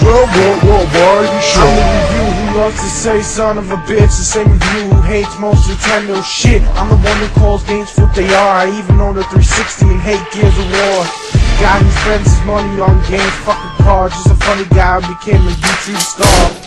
I'm the review who loves to say son of a bitch. The same review who hates most Nintendo shit. I'm the one who calls games what they are. I even own a 360 and hate Gears of War. Guy who spends his money on games, fucking cards. Just a funny guy who became a YouTube star.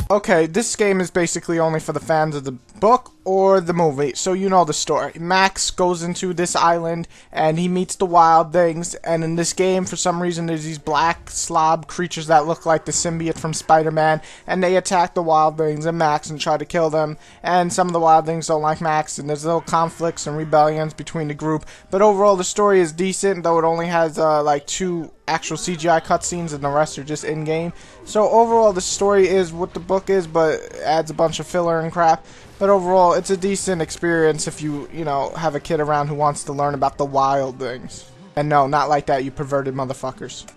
Okay, this game is basically only for the fans of the book or the movie, so you know the story. Max goes into this island and he meets the wild things, and in this game, for some reason, there's these black slob creatures that look like the symbiote from Spider-Man, and they attack the wild things and Max and try to kill them, and some of the wild things don't like Max, and there's little conflicts and rebellions between the group, but overall the story is decent, though it only has like 2 actual CGI cutscenes and the rest are just in-game. So overall the story is what the book is, but adds a bunch of filler and crap. But overall it's a decent experience if you know, have a kid around who wants to learn about the wild things. And no, not like that, you perverted motherfuckers.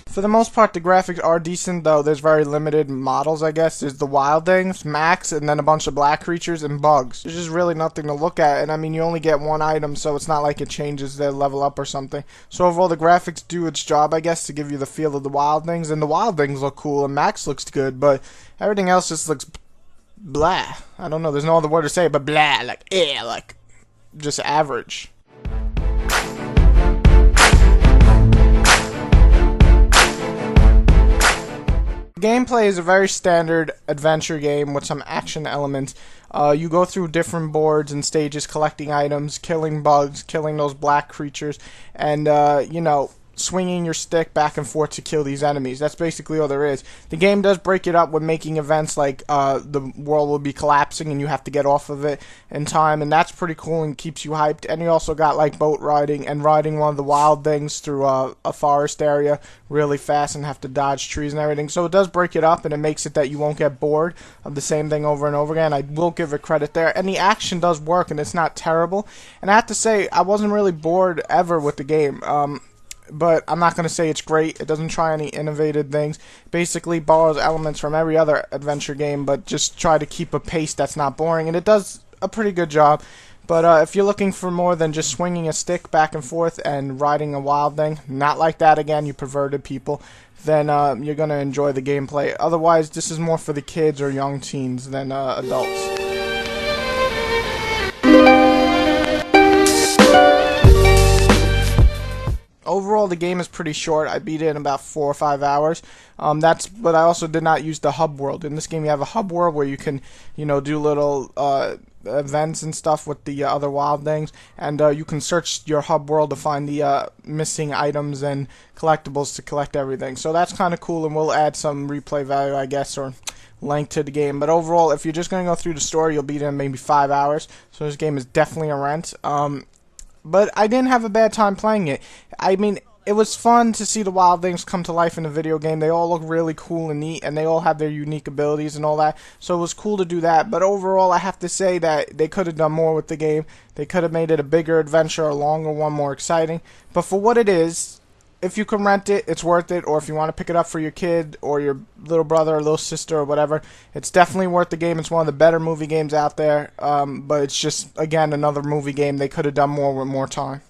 For the most part, the graphics are decent, though there's very limited models, I guess. There's the wild things, Max, and then a bunch of black creatures and bugs. There's just really nothing to look at, and I mean, you only get 1 item, so it's not like it changes their level up or something. So overall, the graphics do its job, I guess, to give you the feel of the wild things, and the wild things look cool, and Max looks good, but everything else just looks blah. I don't know, there's no other word to say but blah, like just average. The gameplay is a very standard adventure game with some action elements. You go through different boards and stages collecting items, killing bugs, killing those black creatures, and you know, swinging your stick back and forth to kill these enemies. That's basically all there is. The game does break it up with making events like the world will be collapsing and you have to get off of it in time, and that's pretty cool and keeps you hyped. And you also got like boat riding and riding one of the wild things through a forest area really fast and have to dodge trees and everything. So it does break it up and it makes it that you won't get bored of the same thing over and over again. I will give it credit there, and the action does work and it's not terrible. And I have to say, I wasn't really bored ever with the game. But I'm not going to say it's great. It doesn't try any innovative things. Basically borrows elements from every other adventure game, but just try to keep a pace that's not boring, and it does a pretty good job. But if you're looking for more than just swinging a stick back and forth and riding a wild thing, not like that again, you perverted people, then you're going to enjoy the gameplay. Otherwise, this is more for the kids or young teens than adults. Overall, the game is pretty short. I beat it in about 4 or 5 hours. But I also did not use the hub world. In this game, you have a hub world where you can, you know, do little events and stuff with the other wild things, and you can search your hub world to find the missing items and collectibles to collect everything. So that's kind of cool, and we'll add some replay value, I guess, or length to the game. But overall, if you're just going to go through the story, you'll beat it in maybe 5 hours. So this game is definitely a rent. But I didn't have a bad time playing it. I mean, it was fun to see the wild things come to life in a video game. They all look really cool and neat, and they all have their unique abilities and all that. So it was cool to do that. But overall, I have to say that they could have done more with the game. They could have made it a bigger adventure, a longer one, more exciting. But for what it is, if you can rent it, it's worth it. Or if you want to pick it up for your kid or your little brother or little sister or whatever, it's definitely worth the game. It's one of the better movie games out there. But it's just, again, another movie game. They could have done more with more time.